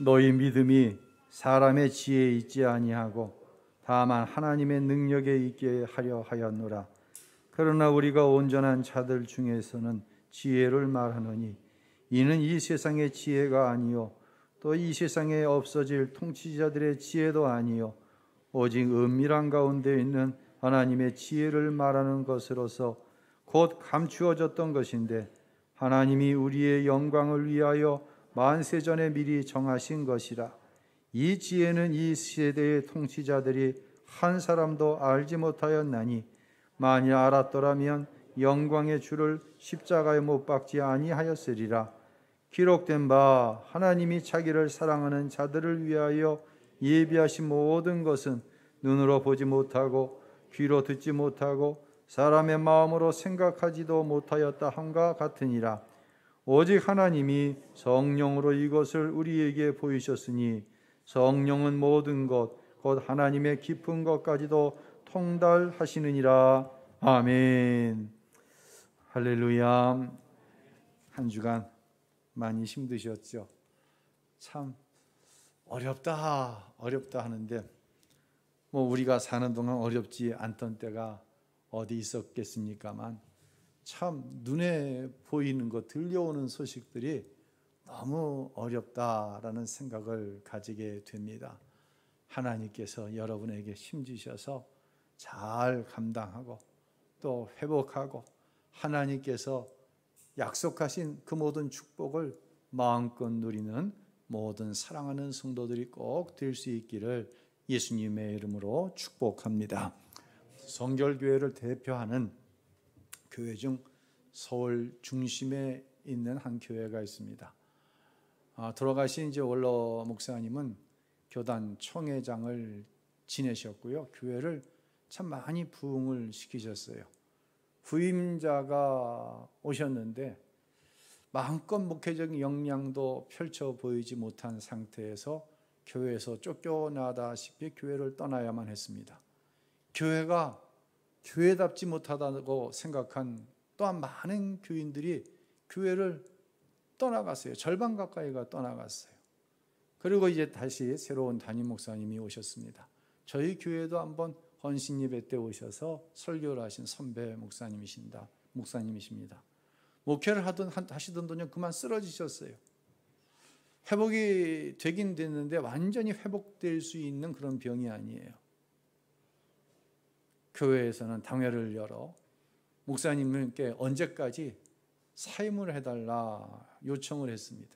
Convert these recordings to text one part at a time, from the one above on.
너희 믿음이 사람의 지혜에 있지 아니하고 다만 하나님의 능력에 있게 하려 하였노라. 그러나 우리가 온전한 자들 중에서는 지혜를 말하노니 이는 이 세상의 지혜가 아니요 또 이 세상에 없어질 통치자들의 지혜도 아니요 오직 은밀한 가운데 있는 하나님의 지혜를 말하는 것으로서 곧 감추어졌던 것인데 하나님이 우리의 영광을 위하여 만세전에 미리 정하신 것이라. 이 지혜는 이 세대의 통치자들이 한 사람도 알지 못하였나니 만일 알았더라면 영광의 주를 십자가에 못 박지 아니하였으리라. 기록된 바 하나님이 자기를 사랑하는 자들을 위하여 예비하신 모든 것은 눈으로 보지 못하고 귀로 듣지 못하고 사람의 마음으로 생각하지도 못하였다 함과 같으니라. 오직 하나님이 성령으로 이것을 우리에게 보이셨으니 성령은 모든 것 곧 하나님의 깊은 것까지도 통달하시느니라. 아멘. 할렐루야. 한 주간 많이 힘드셨죠? 참 어렵다 하는데 우리가 사는 동안 어렵지 않던 때가 어디 있었겠습니까만 참 눈에 보이는 것, 들려오는 소식들이 너무 어렵다라는 생각을 가지게 됩니다. 하나님께서 여러분에게 힘 주셔서 잘 감당하고 또 회복하고 하나님께서 약속하신 그 모든 축복을 마음껏 누리는 모든 사랑하는 성도들이 꼭 될 수 있기를 예수님의 이름으로 축복합니다. 성결교회를 대표하는 교회 중 서울 중심에 있는 한 교회가 있습니다. 돌아가신 이제 원로 목사님은 교단 총회장을 지내셨고요. 교회를 참 많이 부흥을 시키셨어요. 후임자가 오셨는데 마음껏 목회적인 역량도 펼쳐 보이지 못한 상태에서 교회에서 쫓겨나다시피 교회를 떠나야만 했습니다. 교회가 교회답지 못하다고 생각한 또한 많은 교인들이 교회를 떠나갔어요. 절반 가까이가 떠나갔어요. 그리고 이제 다시 새로운 담임 목사님이 오셨습니다. 저희 교회도 한번 헌신 예배 때 오셔서 설교를 하신 선배 목사님이십니다. 목회를 하시던 그만 쓰러지셨어요. 회복이 되긴 됐는데 완전히 회복될 수 있는 그런 병이 아니에요. 교회에서는 당회를 열어 목사님께 언제까지 사임을 해달라 요청을 했습니다.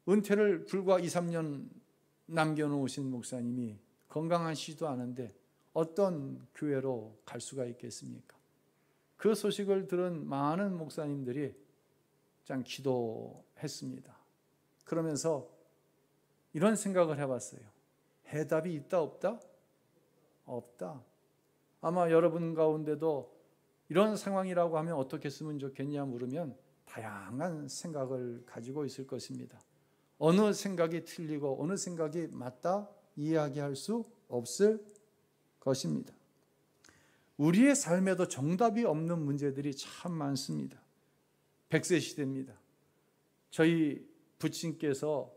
은퇴를 불과 2, 3년 남겨놓으신 목사님이 건강하시지도 않은데 어떤 교회로 갈 수가 있겠습니까? 그 소식을 들은 많은 목사님들이 참 기도했습니다. 그러면서 이런 생각을 해봤어요. 해답이 있다 없다? 없다. 아마 여러분 가운데도 이런 상황이라고 하면 어떻게 했으면 좋겠냐 물으면 다양한 생각을 가지고 있을 것입니다. 어느 생각이 틀리고 어느 생각이 맞다 이야기할 수 없을 것입니다. 우리의 삶에도 정답이 없는 문제들이 참 많습니다. 100세 시대입니다. 저희 부친께서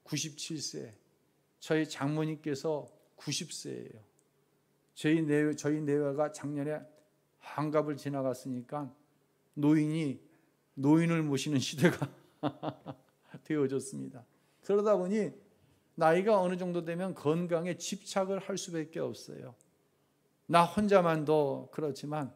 97세, 저희 장모님께서 90세예요. 저희 내외가 작년에 환갑을 지나갔으니까 노인을 모시는 시대가 되어졌습니다. 그러다 보니 나이가 어느 정도 되면 건강에 집착을 할 수밖에 없어요. 나 혼자만도 그렇지만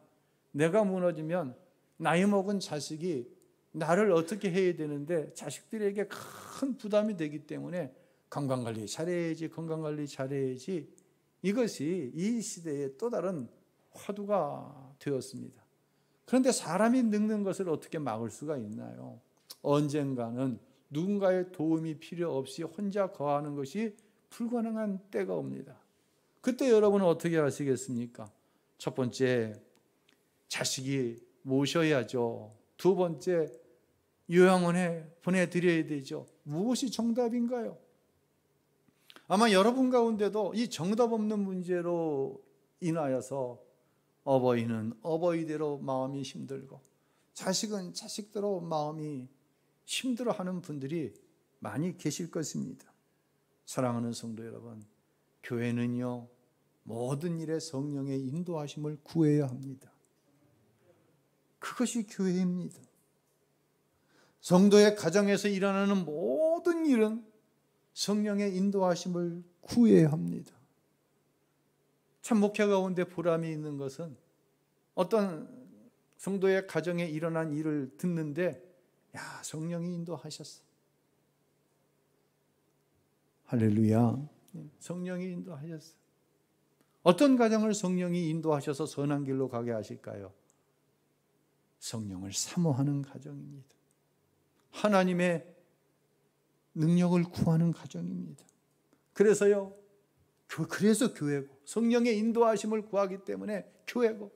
내가 무너지면 나이 먹은 자식이 나를 어떻게 해야 되는데 자식들에게 큰 부담이 되기 때문에 건강관리 잘해야지 이것이 이 시대의 또 다른 화두가 되었습니다. 그런데 사람이 늙는 것을 어떻게 막을 수가 있나요? 언젠가는 누군가의 도움이 필요 없이 혼자 거하는 것이 불가능한 때가 옵니다. 그때 여러분은 어떻게 하시겠습니까? 첫 번째, 자식이 모셔야죠. 두 번째, 요양원에 보내드려야 되죠. 무엇이 정답인가요? 아마 여러분 가운데도 이 정답 없는 문제로 인하여서 어버이는 어버이대로 마음이 힘들고 자식은 자식대로 마음이 힘들어하는 분들이 많이 계실 것입니다. 사랑하는 성도 여러분, 교회는요, 모든 일에 성령의 인도하심을 구해야 합니다. 그것이 교회입니다. 성도의 가정에서 일어나는 모든 일은 성령의 인도하심을 구해야 합니다. 참 목회 가운데 보람이 있는 것은 어떤 성도의 가정에 일어난 일을 듣는데, 야, 성령이 인도하셨어. 할렐루야. 성령이 인도하셨어. 어떤 가정을 성령이 인도하셔서 선한 길로 가게 하실까요? 성령을 사모하는 가정입니다. 하나님의 능력을 구하는 가정입니다. 그래서 교회고, 성령의 인도하심을 구하기 때문에 교회고,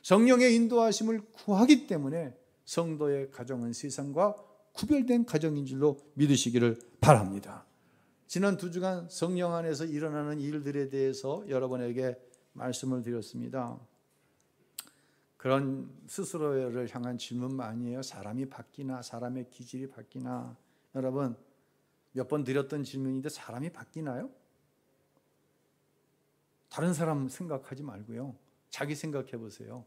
성령의 인도하심을 구하기 때문에 성도의 가정은 세상과 구별된 가정인 줄로 믿으시기를 바랍니다. 지난 2주간 성령 안에서 일어나는 일들에 대해서 여러분에게 말씀을 드렸습니다. 그런 스스로를 향한 질문 많이 해요. 사람이 바뀌나, 사람의 기질이 바뀌나. 여러분, 몇 번 드렸던 질문인데 사람이 바뀌나요? 다른 사람 생각하지 말고요, 자기 생각해 보세요.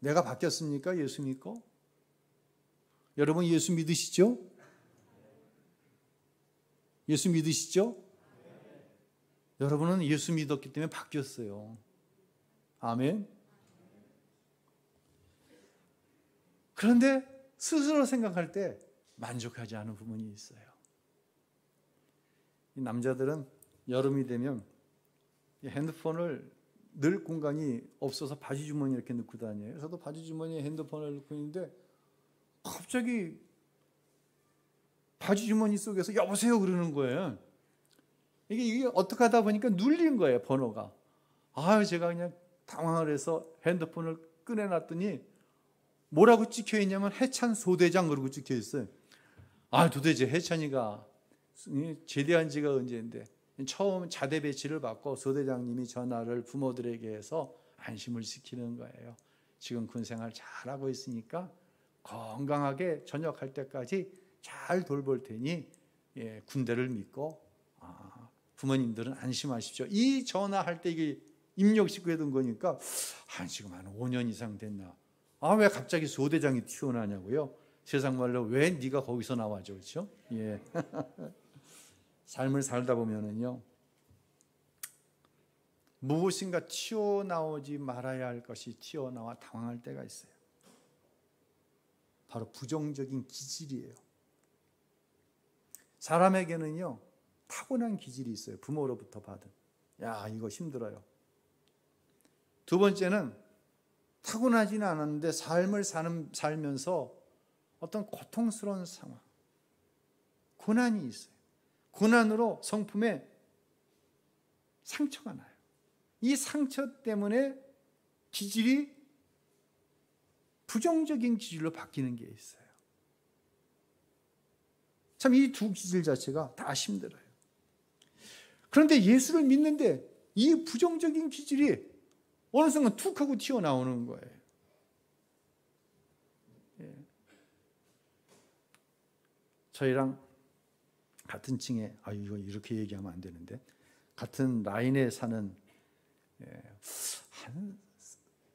내가 바뀌었습니까? 예수 믿고? 여러분 예수 믿으시죠? 예수 믿으시죠? 여러분은 예수 믿었기 때문에 바뀌었어요. 아멘. 그런데 스스로 생각할 때 만족하지 않은 부분이 있어요. 이 남자들은 여름이 되면 핸드폰을 늘 공간이 없어서 바지 주머니에 이렇게 넣고 다녀요. 저도 바지 주머니에 핸드폰을 넣고 있는데 갑자기 바지 주머니 속에서 여보세요 그러는 거예요. 이게 어떻게 하다 보니까 눌린 거예요, 번호가. 제가 그냥 당황을 해서 핸드폰을 꺼내놨더니 뭐라고 찍혀 있냐면 해찬 소대장 그러고 찍혀 있어요. 도대체 해찬이가 제대한 지가 언제인데, 처음 자대 배치를 받고 소대장님이 전화를 부모들에게 해서 안심을 시키는 거예요. 지금 군생활 잘하고 있으니까 건강하게 전역할 때까지 잘 돌볼 테니 군대를 믿고 부모님들은 안심하십시오. 이 전화할 때 이게 입력시켜 둔 거니까 지금 한 5년 이상 됐나. 왜 갑자기 소대장이 튀어나냐고요. 세상 말로 왜 네가 거기서 나와줘, 그렇죠? 예. 삶을 살다 보면은요, 무엇인가 튀어나오지 말아야 할 것이 튀어나와 당황할 때가 있어요. 바로 부정적인 기질이에요. 사람에게는요, 타고난 기질이 있어요. 부모로부터 받은. 이거 힘들어요. 두 번째는 타고나지는 않았는데 삶을 살면서 어떤 고통스러운 상황, 고난이 있어요. 고난으로 성품에 상처가 나요. 이 상처 때문에 기질이 부정적인 기질로 바뀌는 게 있어요. 참 이 두 기질 자체가 다 힘들어요. 그런데 예수를 믿는데 이 부정적인 기질이 어느 순간 툭 하고 튀어나오는 거예요. 저희랑 같은 층에, 이거 이렇게 얘기하면 안 되는데, 같은 라인에 사는 한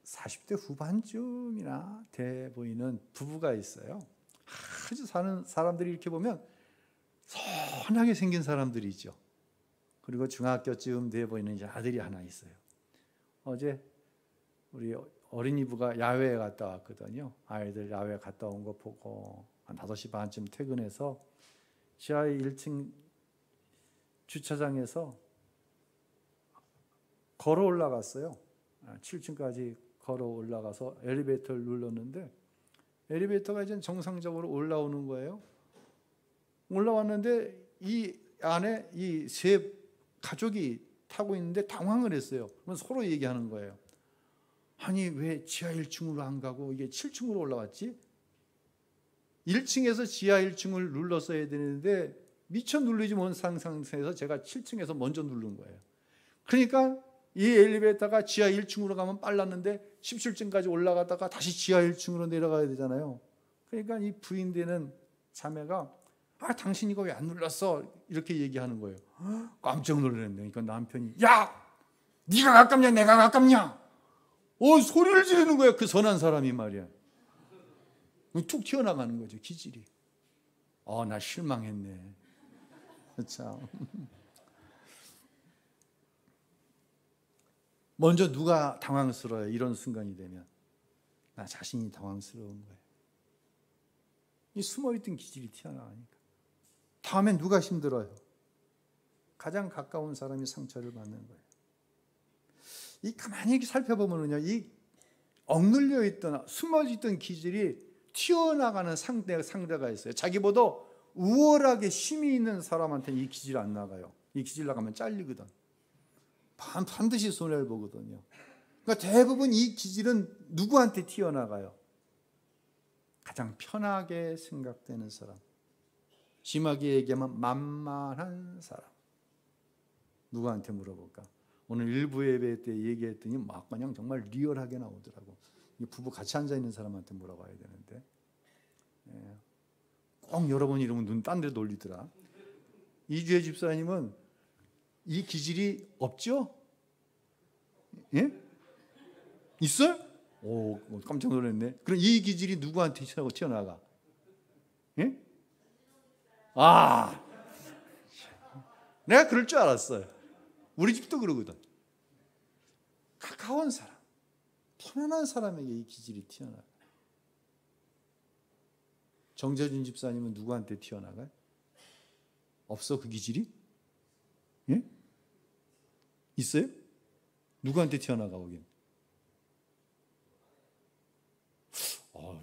40대 후반쯤이나 돼 보이는 부부가 있어요. 아주 사는 사람들이 이렇게 보면 선하게 생긴 사람들이죠. 그리고 중학교쯤 돼 보이는 이제 아들이 하나 있어요. 어제 우리 어린이부가 야외에 갔다 왔거든요. 아이들 야외 갔다 온 거 보고 한 5시 반쯤 퇴근해서 지하 1층 주차장에서 걸어 올라갔어요. 7층까지 걸어 올라가서 엘리베이터를 눌렀는데 엘리베이터가 이제 정상적으로 올라오는 거예요. 올라왔는데 이 안에 이 세 가족이 타고 있는데 당황을 했어요. 그럼 서로 얘기하는 거예요. 왜 지하 1층으로 안 가고 이게 7층으로 올라왔지? 1층에서 지하 1층을 눌렀어야 되는데 미처 누르지 못한 상태에서 제가 7층에서 먼저 누른 거예요. 그러니까 이 엘리베이터가 지하 1층으로 가면 빨랐는데 17층까지 올라가다가 다시 지하 1층으로 내려가야 되잖아요. 그러니까 이 부인되는 자매가 당신 이거 왜 안 눌렀어? 이렇게 얘기하는 거예요. 깜짝 놀랐네. 그러니까 남편이, 야, 네가 가깝냐 내가 가깝냐? 소리를 지르는 거야. 그 선한 사람이 말이야. 툭 튀어나가는 거죠, 기질이. 나 실망했네. 참. 먼저 누가 당황스러워요? 이런 순간이 되면 나 자신이 당황스러운 거예요. 이 숨어있던 기질이 튀어나가니까. 다음엔 누가 힘들어요? 가장 가까운 사람이 상처를 받는 거예요. 이 가만히 이렇게 살펴보면요, 이 억눌려 있던 숨어있던 기질이 튀어나가는 상대가 있어요. 자기보다 우월하게 힘이 있는 사람한테는 이 기질 안 나가요. 이 기질 나가면 잘리거든. 반드시 손해를 보거든요. 그러니까 대부분 이 기질은 누구한테 튀어나가요? 가장 편하게 생각되는 사람. 심하게 얘기하면 만만한 사람. 누구한테 물어볼까? 오늘 일부 예배 때 얘기했더니 막 그냥 정말 리얼하게 나오더라고. 부부 같이 앉아 있는 사람한테 물어봐야 되는데, 꼭 여러분 이러면 눈 딴 데 돌리더라. 이주혜 집사님은 이 기질이 없죠? 예? 있어요? 깜짝 놀랐네. 그럼 이 기질이 누구한테 튀어나가? 예? 내가 그럴 줄 알았어요. 우리 집도 그러거든. 가까운 사람, 편안한 사람에게 이 기질이 튀어나가요. 정재준 집사님은 누구한테 튀어나가요? 없어, 그 기질이? 예? 있어요? 누구한테 튀어나가 오긴?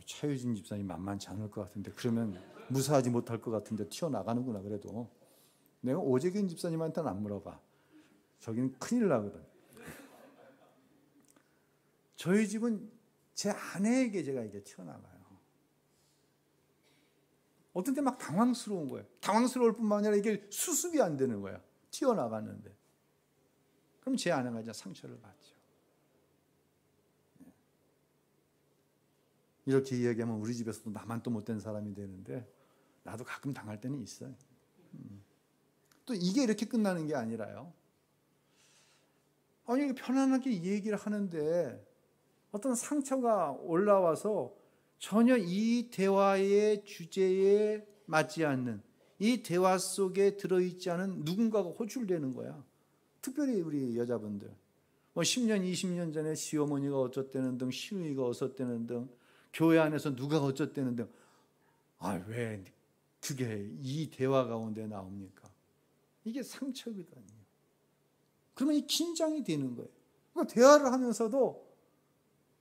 차유진 집사님 만만치 않을 것 같은데, 그러면 무사하지 못할 것 같은데 튀어나가는구나. 그래도 내가 오재균 집사님한테는 안 물어봐. 저기는 큰일 나거든. 저희 집은 제 아내에게 제가 이제 튀어나가요. 어떤 때 막 당황스러운 거예요. 당황스러울 뿐만 아니라 이게 수습이 안 되는 거야. 튀어나갔는데. 그럼 제 아내가 이제 상처를 받죠. 이렇게 이야기하면 우리 집에서도 나만 또 못된 사람이 되는데, 나도 가끔 당할 때는 있어요. 또 이게 이렇게 끝나는 게 아니라요. 편안하게 얘기를 하는데 어떤 상처가 올라와서 전혀 이 대화의 주제에 맞지 않는, 이 대화 속에 들어있지 않은 누군가가 호출되는 거야. 특별히 우리 여자분들. 10년, 20년 전에 시어머니가 어쩌다는 등, 시누이가 어쩌다는 등, 교회 안에서 누가 어쩌다는 등. 왜 그게 이 대화 가운데 나옵니까? 이게 상처거든요. 그러면 이 긴장이 되는 거예요. 그러니까 대화를 하면서도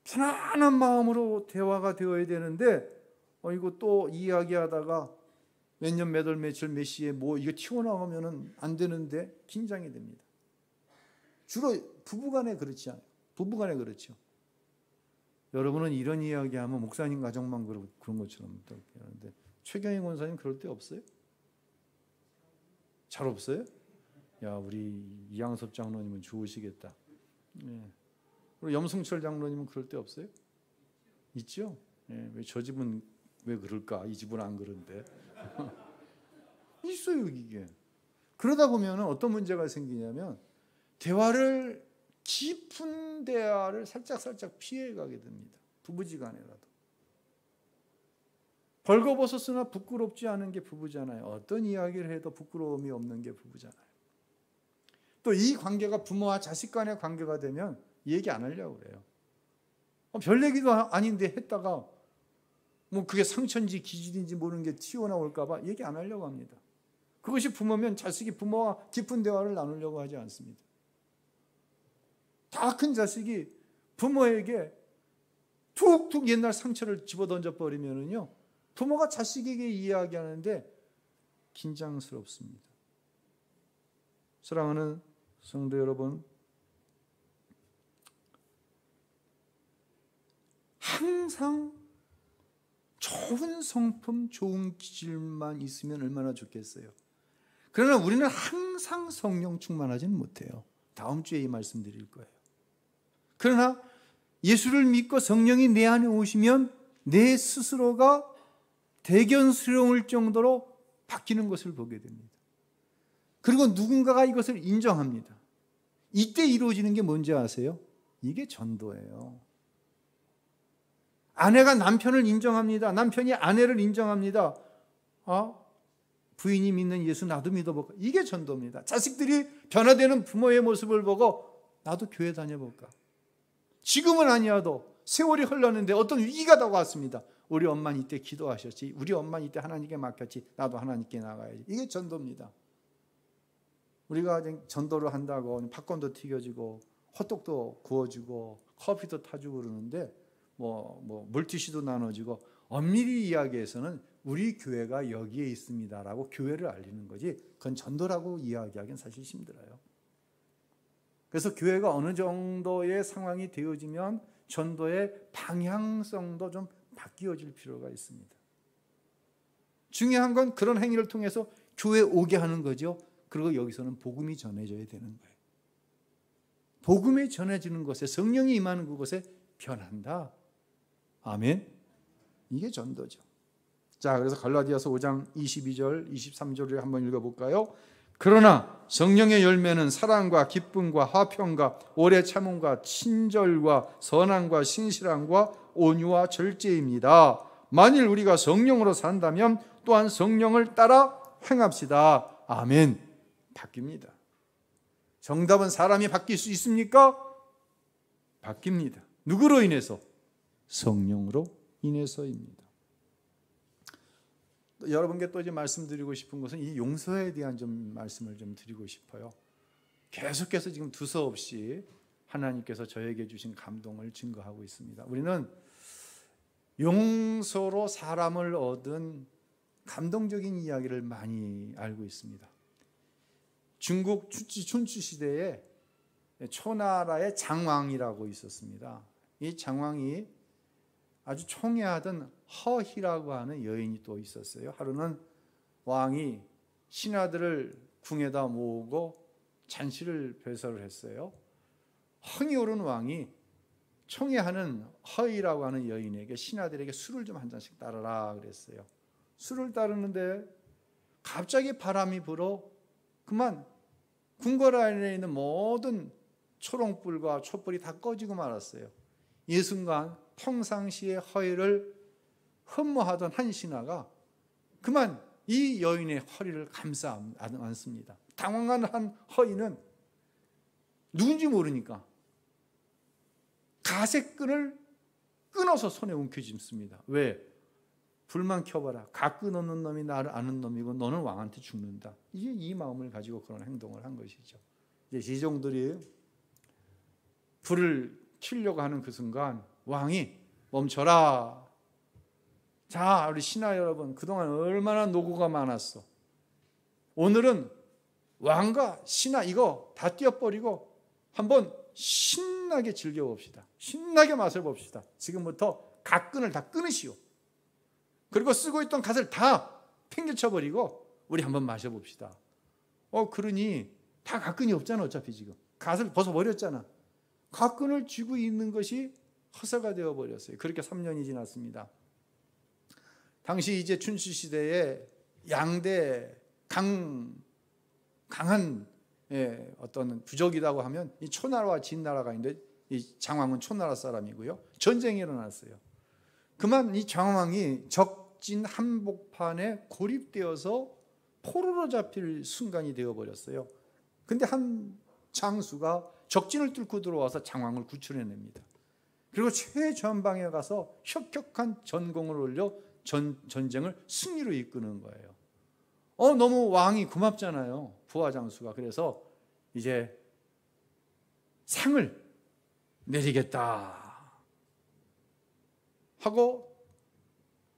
편안한 마음으로 대화가 되어야 되는데, 이거 또 이야기하다가 몇 년, 몇 월, 며칠, 몇 시에 이거 튀어나오면 안 되는데 긴장이 됩니다. 주로 부부간에 그렇지 않아요. 부부간에 그렇죠. 여러분은 이런 이야기하면 목사님 가정만 그런 것처럼 하는데, 최경희 권사님 그럴 때 없어요? 잘 없어요? 야, 우리 이양섭 장로님은 좋으시겠다. 우리 염승철 장로님은 그럴 때 없어요? 있죠? 왜 저 집은 왜 그럴까? 이 집은 안 그런데. 있어요, 이게. 그러다 보면 어떤 문제가 생기냐면, 깊은 대화를 살짝 피해가게 됩니다. 부부지간에라도. 벌거벗었으나 부끄럽지 않은 게 부부잖아요. 어떤 이야기를 해도 부끄러움이 없는 게 부부잖아요. 또 이 관계가 부모와 자식 간의 관계가 되면 얘기 안 하려고 그래요. 별 얘기도 아닌데 했다가 그게 상처인지 기질인지 모르는 게 튀어나올까 봐 얘기 안 하려고 합니다. 그것이 부모면 자식이 부모와 깊은 대화를 나누려고 하지 않습니다. 다 큰 자식이 부모에게 툭툭 옛날 상처를 집어던져 버리면은요, 부모가 자식에게 이야기하는데 긴장스럽습니다. 사랑하는 성도 여러분, 항상 좋은 성품, 좋은 기질만 있으면 얼마나 좋겠어요. 그러나 우리는 항상 성령 충만하지는 못해요. 다음 주에 이 말씀 드릴 거예요. 그러나 예수를 믿고 성령이 내 안에 오시면 내 스스로가 대견스러울 정도로 바뀌는 것을 보게 됩니다. 그리고 누군가가 이것을 인정합니다. 이때 이루어지는 게 뭔지 아세요? 이게 전도예요. 아내가 남편을 인정합니다. 남편이 아내를 인정합니다. 부인이 믿는 예수 나도 믿어볼까? 이게 전도입니다. 자식들이 변화되는 부모의 모습을 보고 나도 교회 다녀볼까? 지금은 아니어도 세월이 흘렀는데 어떤 위기가 다가왔습니다. 우리 엄마는 이때 기도하셨지. 우리 엄마는 이때 하나님께 맡겼지. 나도 하나님께 나가야지. 이게 전도입니다. 우리가 전도를 한다고 팝콘도 튀겨주고 헛떡도 구워주고 커피도 타주고 그러는데 물티슈도 나눠주고 엄밀히 이야기해서는 우리 교회가 여기에 있습니다라고 교회를 알리는 거지 그건 전도라고 이야기하기는 사실 힘들어요. 그래서 교회가 어느 정도의 상황이 되어지면 전도의 방향성도 좀 바뀌어질 필요가 있습니다. 중요한 건 그런 행위를 통해서 교회에 오게 하는 거죠. 그리고 여기서는 복음이 전해져야 되는 거예요. 복음이 전해지는 곳에 성령이 임하는 그곳에 변한다. 아멘. 이게 전도죠. 자, 그래서 갈라디아서 5장 22절, 23절을 한번 읽어볼까요? 그러나 성령의 열매는 사랑과 기쁨과 화평과 오래 참음과 친절과 선함과 신실함과 온유와 절제입니다. 만일 우리가 성령으로 산다면 또한 성령을 따라 행합시다. 아멘. 바뀝니다. 정답은 사람이 바뀔 수 있습니까? 바뀝니다. 누구로 인해서? 성령으로 인해서입니다. 여러분께 또 이제 말씀드리고 싶은 것은 이 용서에 대한 좀 말씀을 좀 드리고 싶어요. 계속해서 지금 두서없이 하나님께서 저에게 주신 감동을 증거하고 있습니다. 우리는 용서로 사람을 얻은 감동적인 이야기를 많이 알고 있습니다. 중국 춘추 시대에 초나라의 장왕이라고 있었습니다. 이 장왕이 아주 총애하던 허희라고 하는 여인이 또 있었어요. 하루는 왕이 신하들을 궁에다 모으고 잔치를 배설을 했어요. 흥이 오른 왕이 총애하는 허희라고 하는 여인에게 신하들에게 술을 좀 한 잔씩 따르라 그랬어요. 술을 따르는데 갑자기 바람이 불어 그만 궁궐 안에 있는 모든 초롱불과 촛불이 다 꺼지고 말았어요. 이 순간 평상시에 허리를 흠모하던 한 신하가 그만 이 여인의 허리를 감싸 안습니다. 당황한 한 허리는 누군지 모르니까 가색끈을 끊어서 손에 움켜쥐습니다. 왜? 불만 켜봐라. 가 끊어놓는 놈이 나를 아는 놈이고 너는 왕한테 죽는다. 이제 이 마음을 가지고 그런 행동을 한 것이죠. 이제 시종들이 불을 켜려고 하는 그 순간 왕이 멈춰라. 자, 우리 신하 여러분, 그동안 얼마나 노고가 많았어. 오늘은 왕과 신하 이거 다 띄어버리고 한번 신나게 즐겨봅시다. 신나게 맛을 봅시다. 지금부터 갓끈을 다 끊으시오. 그리고 쓰고 있던 갓을 다 팽개쳐버리고 우리 한번 마셔봅시다. 그러니 다 갓끈이 없잖아. 어차피 지금 갓을 벗어버렸잖아. 갓끈을 쥐고 있는 것이 허사가 되어버렸어요. 그렇게 3년이 지났습니다. 당시 이제 춘추 시대에 양대 강한 어떤 부족이라고 하면 이 초나라와 진나라가 있는데 이 장왕은 초나라 사람이고요. 전쟁이 일어났어요. 그만 이 장왕이 적진 한복판에 고립되어서 포로로 잡힐 순간이 되어버렸어요. 근데 한 장수가 적진을 뚫고 들어와서 장왕을 구출해냅니다. 그리고 최전방에 가서 혁혁한 전공을 올려 전쟁을 승리로 이끄는 거예요. 너무 왕이 고맙잖아요. 부하 장수가. 그래서 이제 상을 내리겠다 하고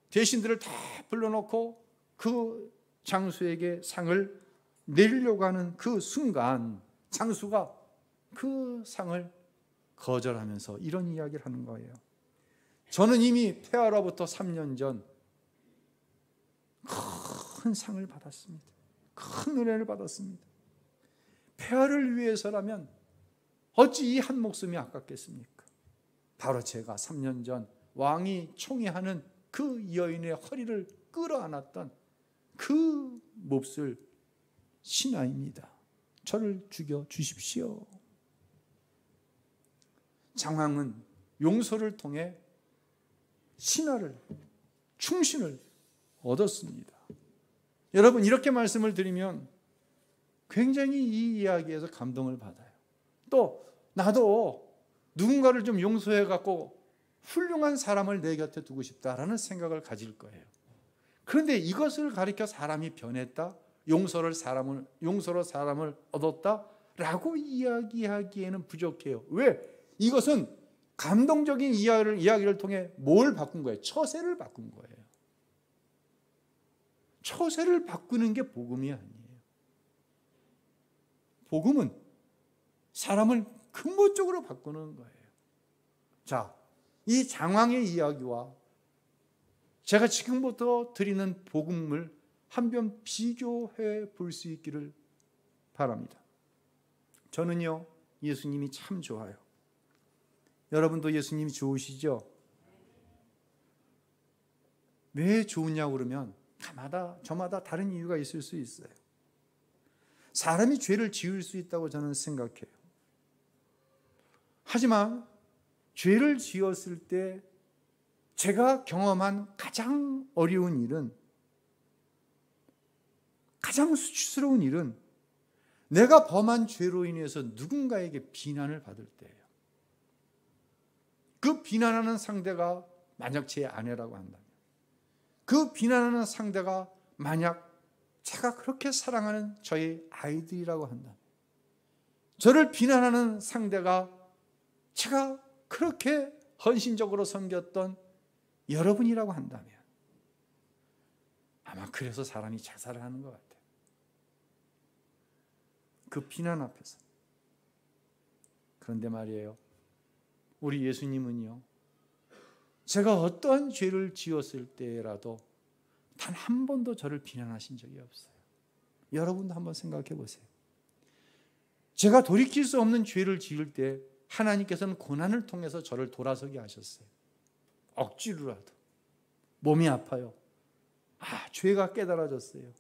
대신들을 다 불러놓고 그 장수에게 상을 내리려고 하는 그 순간 장수가 그 상을 거절하면서 이런 이야기를 하는 거예요. 저는 이미 폐하로부터 3년 전 큰 상을 받았습니다. 큰 은혜를 받았습니다. 폐하를 위해서라면 어찌 이 한 목숨이 아깝겠습니까? 바로 제가 3년 전 왕이 총애하는 그 여인의 허리를 끌어안았던 그 몹쓸 신하입니다. 저를 죽여 주십시오. 장왕은 용서를 통해 신하를, 충신을 얻었습니다. 여러분, 이렇게 말씀을 드리면 굉장히 이 이야기에서 감동을 받아요. 또 나도 누군가를 좀 용서해 갖고 훌륭한 사람을 내 곁에 두고 싶다라는 생각을 가질 거예요. 그런데 이것을 가리켜 사람이 변했다, 용서로 사람을 얻었다라고 이야기하기에는 부족해요. 왜? 이것은 감동적인 이야기를 통해 뭘 바꾼 거예요? 처세를 바꾼 거예요. 처세를 바꾸는 게 복음이 아니에요. 복음은 사람을 근본적으로 바꾸는 거예요. 자, 이 장왕의 이야기와 제가 지금부터 드리는 복음을 한번 비교해 볼 수 있기를 바랍니다. 저는요, 예수님이 참 좋아요. 여러분도 예수님이 좋으시죠? 왜 좋으냐고 그러면 저마다 다른 이유가 있을 수 있어요. 사람이 죄를 지을 수 있다고 저는 생각해요. 하지만 죄를 지었을 때 제가 경험한 가장 어려운 일은, 가장 수치스러운 일은 내가 범한 죄로 인해서 누군가에게 비난을 받을 때예요. 그 비난하는 상대가 만약 제 아내라고 한다면, 그 비난하는 상대가 만약 제가 그렇게 사랑하는 저의 아이들이라고 한다면, 저를 비난하는 상대가 제가 그렇게 헌신적으로 섬겼던 여러분이라고 한다면, 아마 그래서 사람이 자살을 하는 것 같아요. 그 비난 앞에서. 그런데 말이에요, 우리 예수님은요, 제가 어떠한 죄를 지었을 때라도 단 한 번도 저를 비난하신 적이 없어요. 여러분도 한번 생각해 보세요. 제가 돌이킬 수 없는 죄를 지을 때 하나님께서는 고난을 통해서 저를 돌아서게 하셨어요. 억지로라도. 몸이 아파요. 죄가 깨달아졌어요.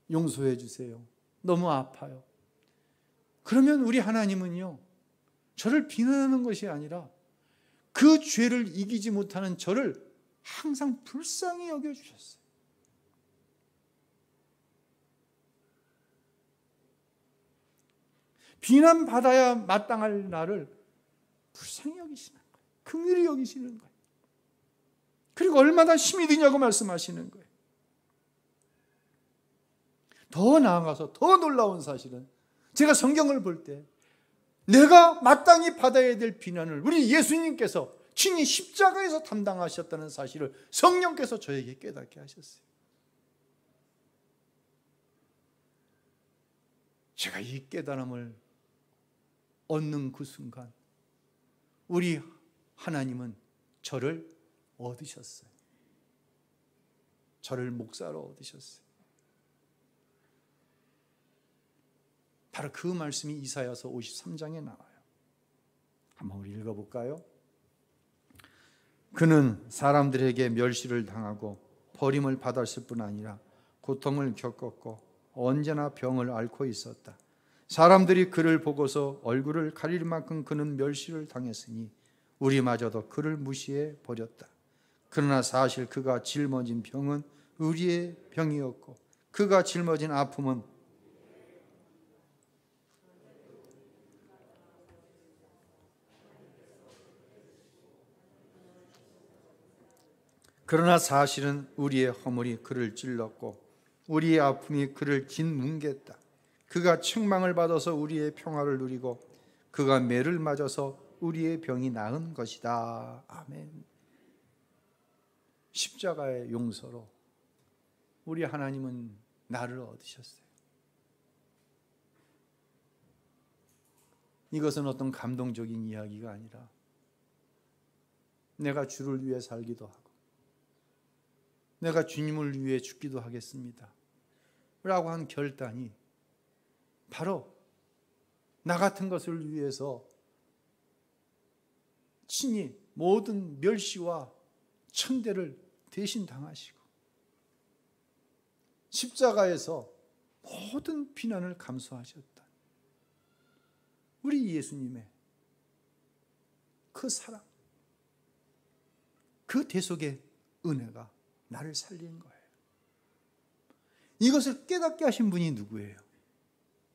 용서해 주세요. 너무 아파요. 그러면 우리 하나님은요, 저를 비난하는 것이 아니라 그 죄를 이기지 못하는 저를 항상 불쌍히 여겨주셨어요. 비난받아야 마땅할 나를 불쌍히 여기시는 거예요. 긍휼히 여기시는 거예요. 그리고 얼마나 힘이 드냐고 말씀하시는 거예요. 더 나아가서 더 놀라운 사실은, 제가 성경을 볼 때 내가 마땅히 받아야 될 비난을 우리 예수님께서 친히 십자가에서 담당하셨다는 사실을 성령께서 저에게 깨닫게 하셨어요. 제가 이 깨달음을 얻는 그 순간 우리 하나님은 저를 얻으셨어요. 저를 목사로 얻으셨어요. 바로 그 말씀이 이사야서 53장에 나와요. 한번 우리 읽어볼까요? 그는 사람들에게 멸시를 당하고 버림을 받았을 뿐 아니라 고통을 겪었고 언제나 병을 앓고 있었다. 사람들이 그를 보고서 얼굴을 가릴 만큼 그는 멸시를 당했으니 우리마저도 그를 무시해 버렸다. 그러나 사실 그가 짊어진 병은 우리의 병이었고 그가 짊어진 아픔은 그러나 사실은 우리의 허물이 그를 찔렀고 우리의 아픔이 그를 짓뭉갰다. 그가 책망을 받아서 우리의 평화를 누리고 그가 매를 맞아서 우리의 병이 나은 것이다. 아멘. 십자가의 용서로 우리 하나님은 나를 얻으셨어요. 이것은 어떤 감동적인 이야기가 아니라 내가 주를 위해 살기도 하고 내가 주님을 위해 죽기도 하겠습니다 라고 한 결단이 바로 나 같은 것을 위해서 친히 모든 멸시와 천대를 대신 당하시고 십자가에서 모든 비난을 감수하셨다. 우리 예수님의 그 사랑, 그 대속의 은혜가 나를 살린 거예요. 이것을 깨닫게 하신 분이 누구예요?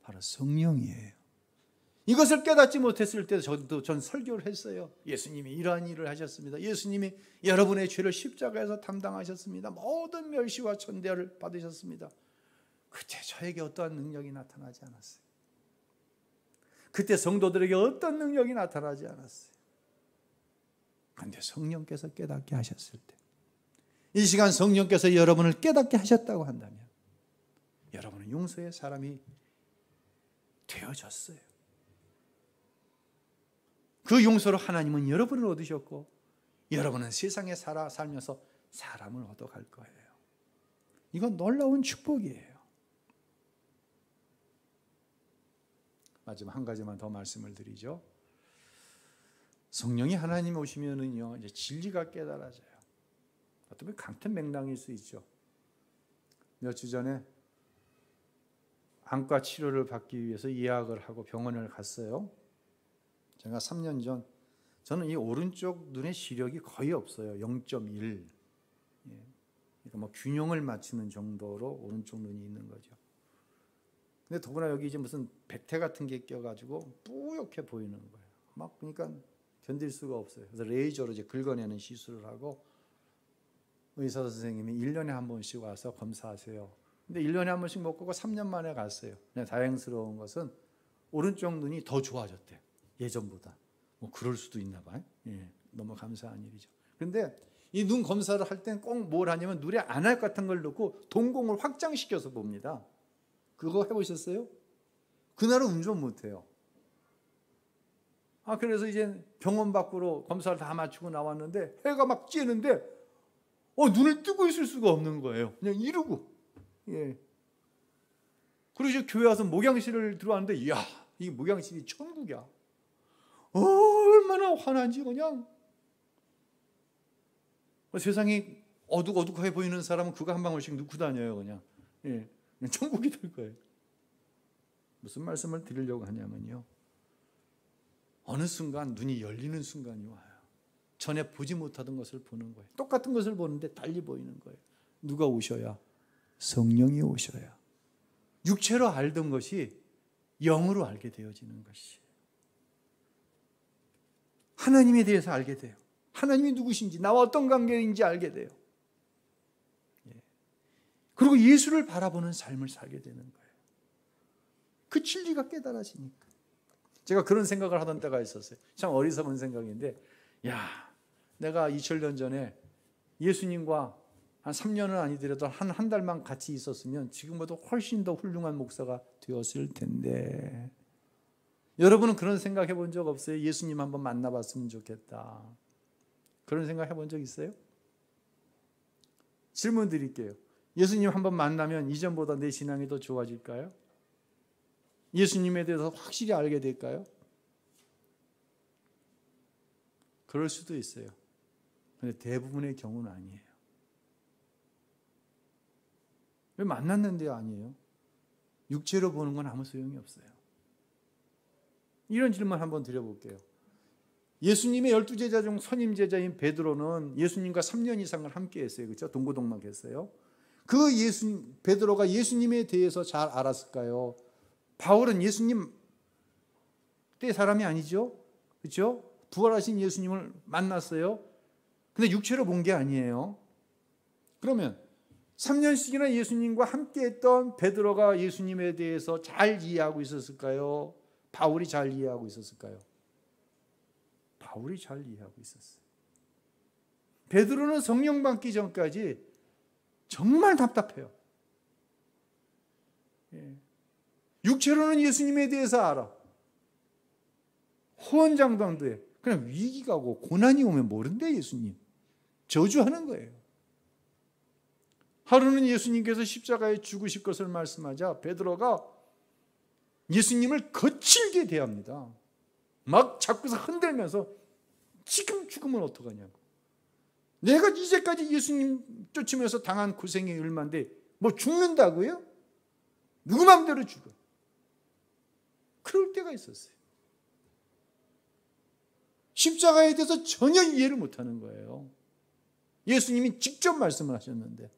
바로 성령이에요. 이것을 깨닫지 못했을 때 전 설교를 했어요. 예수님이 이러한 일을 하셨습니다. 예수님이 여러분의 죄를 십자가에서 담당하셨습니다. 모든 멸시와 천대를 받으셨습니다. 그때 저에게 어떠한 능력이 나타나지 않았어요. 그때 성도들에게 어떤 능력이 나타나지 않았어요. 그런데 성령께서 깨닫게 하셨을 때, 이 시간 성령께서 여러분을 깨닫게 하셨다고 한다면 여러분은 용서의 사람이 되어졌어요. 그 용서로 하나님은 여러분을 얻으셨고 여러분은 세상에 살면서 사람을 얻어갈 거예요. 이건 놀라운 축복이에요. 마지막 한 가지만 더 말씀을 드리죠. 성령이 하나님 오시면은요, 이제 진리가 깨달아져요. 어쩌면 같은 맥락일 수 있죠. 몇 주 전에 안과 치료를 받기 위해서 예약을 하고 병원을 갔어요. 제가 3년 전, 저는 이 오른쪽 눈의 시력이 거의 없어요. 0.1. 그러니까 뭐 균형을 맞추는 정도로 오른쪽 눈이 있는 거죠. 근데 더구나 여기 이제 무슨 백태 같은 게 껴가지고 뿌옇게 보이는 거예요. 막 그러니까 견딜 수가 없어요. 그래서 레이저로 이제 긁어내는 시술을 하고 의사 선생님이 1년에 한 번씩 와서 검사하세요. 근데 1년에 한 번씩 못 가고 3년 만에 갔어요. 그냥 다행스러운 것은 오른쪽 눈이 더 좋아졌대요. 예전보다. 뭐 그럴 수도 있나 봐요. 예, 너무 감사한 일이죠. 그런데 이 눈 검사를 할 땐 꼭 뭘 하냐면 눈에 안약 같은 걸 넣고 동공을 확장시켜서 봅니다. 그거 해보셨어요? 그날은 운전 못해요. 그래서 이제 병원 밖으로 검사를 다 마치고 나왔는데 해가 막 찌는데 눈을 뜨고 있을 수가 없는 거예요. 그냥 이러고. 예. 그리고 이제 교회 와서 목양실을 들어왔는데, 이야, 이 목양실이 천국이야. 얼마나 환한지 그냥. 세상이 어둑어둑하게 보이는 사람은 그거 한 방울씩 넣고 다녀요, 그냥. 예. 천국이 될 거예요. 무슨 말씀을 드리려고 하냐면요, 어느 순간 눈이 열리는 순간이 와요. 전에 보지 못하던 것을 보는 거예요. 똑같은 것을 보는데 달리 보이는 거예요. 누가 오셔야? 성령이 오셔야. 육체로 알던 것이 영으로 알게 되어지는 것이. 하나님에 대해서 알게 돼요. 하나님이 누구신지, 나와 어떤 관계인지 알게 돼요. 그리고 예수를 바라보는 삶을 살게 되는 거예요. 그 진리가 깨달아지니까. 제가 그런 생각을 하던 때가 있었어요. 참 어리석은 생각인데, 내가 2000년 전에 예수님과 한 3년은 아니더라도 한 달만 같이 있었으면 지금보다 훨씬 더 훌륭한 목사가 되었을 텐데. 여러분은 그런 생각 해본 적 없어요? 예수님 한번 만나봤으면 좋겠다. 그런 생각 해본 적 있어요? 질문 드릴게요. 예수님 한번 만나면 이전보다 내 신앙이 더 좋아질까요? 예수님에 대해서 확실히 알게 될까요? 그럴 수도 있어요. 그런데 대부분의 경우는 아니에요. 왜 만났는데 아니에요? 육체로 보는 건 아무 소용이 없어요. 이런 질문 한번 드려볼게요. 예수님의 12제자 중 선임 제자인 베드로는 예수님과 3년 이상을 함께 했어요. 그렇죠? 동고동락했어요. 베드로가 예수님에 대해서 잘 알았을까요? 바울은 예수님 때 사람이 아니죠? 그렇죠? 부활하신 예수님을 만났어요. 근데 육체로 본 게 아니에요. 그러면 3년씩이나 예수님과 함께 했던 베드로가 예수님에 대해서 잘 이해하고 있었을까요? 바울이 잘 이해하고 있었을까요? 바울이 잘 이해하고 있었어요. 베드로는 성령 받기 전까지 정말 답답해요. 육체로는 예수님에 대해서 알아. 호언장담도 해. 그냥 위기가 오고 고난이 오면 모른대 예수님. 저주하는 거예요. 하루는 예수님께서 십자가에 죽으실 것을 말씀하자 베드로가 예수님을 거칠게 대합니다. 막 잡고서 흔들면서 지금 죽으면 어떡하냐고. 내가 이제까지 예수님 쫓으면서 당한 고생이 얼마인데 뭐 죽는다고요? 누구 마음대로 죽어. 그럴 때가 있었어요. 십자가에 대해서 전혀 이해를 못하는 거예요. 예수님이 직접 말씀을 하셨는데,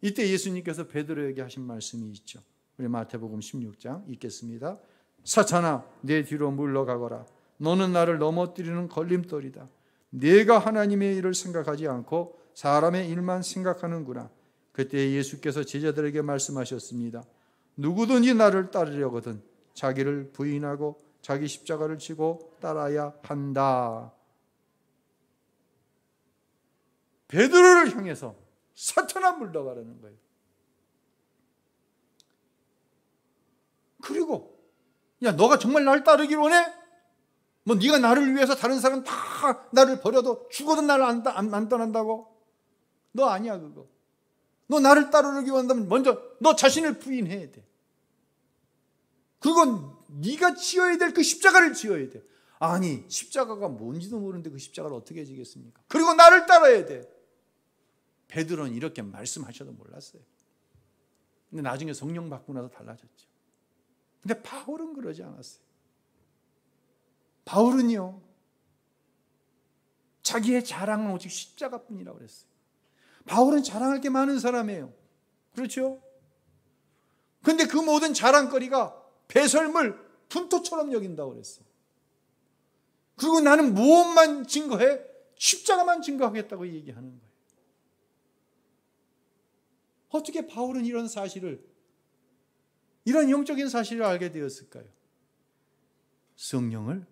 이때 예수님께서 베드로에게 하신 말씀이 있죠. 우리 마태복음 16장 읽겠습니다. 사탄아, 내 뒤로 물러가거라. 너는 나를 넘어뜨리는 걸림돌이다. 네가 하나님의 일을 생각하지 않고 사람의 일만 생각하는구나. 그때 예수께서 제자들에게 말씀하셨습니다. 누구든지 나를 따르려거든 자기를 부인하고 자기 십자가를 지고 따라야 한다. 베드로를 향해서 사탄아 물러가라는 거예요. 그리고 야, 너가 정말 나를 따르기를 원해? 뭐 네가 나를 위해서 다른 사람 다 나를 버려도 죽어도 나를 안 떠난다고? 너 아니야 그거. 너 나를 따르기 원한다면 먼저 너 자신을 부인해야 돼. 그건 네가 지어야 될 그 십자가를 지어야 돼. 아니, 십자가가 뭔지도 모르는데 그 십자가를 어떻게 지겠습니까? 그리고 나를 따라야 돼. 베드로는 이렇게 말씀하셔도 몰랐어요. 근데 나중에 성령 받고 나서 달라졌죠. 근데 바울은 그러지 않았어요. 바울은요, 자기의 자랑은 오직 십자가뿐이라고 그랬어요. 바울은 자랑할 게 많은 사람이에요. 그렇죠? 근데 그 모든 자랑거리가 배설물, 분토처럼 여긴다고 그랬어요. 그리고 나는 무엇만 증거해? 십자가만 증거하겠다고 얘기하는 거예요. 어떻게 바울은 이런 사실을, 이런 영적인 사실을 알게 되었을까요? 성령을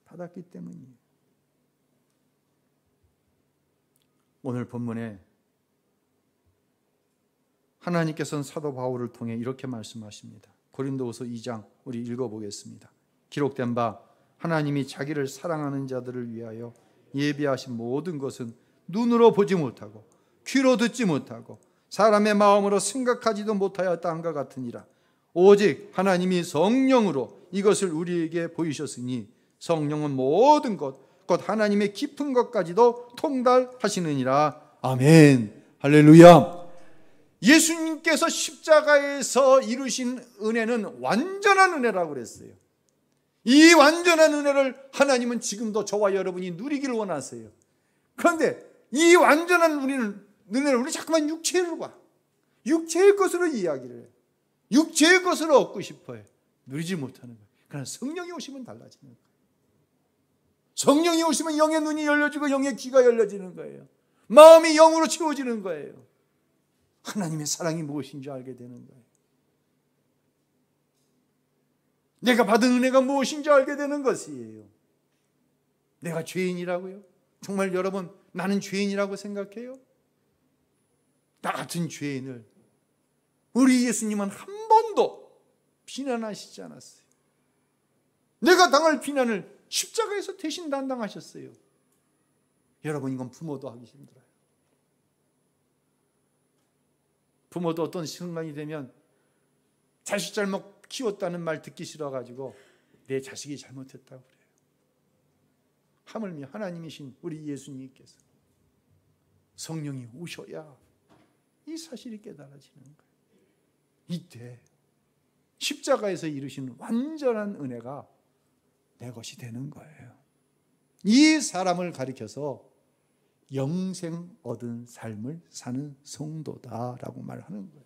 받았기 때문이에요. 오늘 본문에 하나님께서는 사도 바울을 통해 이렇게 말씀하십니다. 고린도후서 2장 우리 읽어보겠습니다. 기록된 바 하나님이 자기를 사랑하는 자들을 위하여 예비하신 모든 것은 눈으로 보지 못하고 귀로 듣지 못하고 사람의 마음으로 생각하지도 못하였다함과 같으니라. 오직 하나님이 성령으로 이것을 우리에게 보이셨으니 성령은 모든 것 곧 하나님의 깊은 것까지도 통달하시느니라. 아멘. 할렐루야. 예수님께서 십자가에서 이루신 은혜는 완전한 은혜라고 그랬어요. 이 완전한 은혜를 하나님은 지금도 저와 여러분이 누리기를 원하세요. 그런데 이 완전한 은혜를 우리 자꾸만 육체로 봐. 육체의 것으로 이야기를 해요. 육체의 것으로 얻고 싶어요. 누리지 못하는 거예요. 그러나 성령이 오시면 달라지는 거예요. 성령이 오시면 영의 눈이 열려지고 영의 귀가 열려지는 거예요. 마음이 영으로 채워지는 거예요. 하나님의 사랑이 무엇인지 알게 되는 거예요. 내가 받은 은혜가 무엇인지 알게 되는 것이에요. 내가 죄인이라고요? 정말 여러분, 나는 죄인이라고 생각해요? 나 같은 죄인을 우리 예수님은 한 번도 비난하시지 않았어요. 내가 당할 비난을 십자가에서 대신 담당하셨어요. 여러분, 이건 부모도 하기 힘들어요. 부모도 어떤 순간이 되면 자식 잘못 키웠다는 말 듣기 싫어가지고 내 자식이 잘못했다고 그래요. 하물며 하나님이신 우리 예수님께서 성령이 오셔야 이 사실이 깨달아지는 거예요. 이때 십자가에서 이루신 완전한 은혜가 내 것이 되는 거예요. 이 사람을 가리켜서 영생 얻은 삶을 사는 성도다라고 말하는 거예요.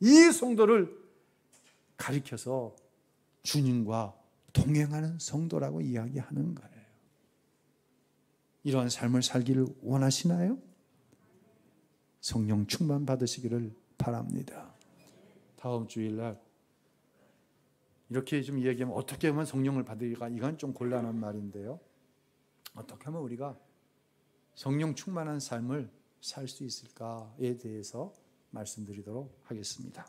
이 성도를 가리켜서 주님과 동행하는 성도라고 이야기하는 거예요. 이러한 삶을 살기를 원하시나요? 성령 충만 받으시기를 바랍니다. 다음 주일날 이렇게 좀 이야기하면 어떻게 하면 성령을 받으리까? 이건 좀 곤란한 말인데요. 어떻게 하면 우리가 성령 충만한 삶을 살 수 있을까에 대해서 말씀드리도록 하겠습니다.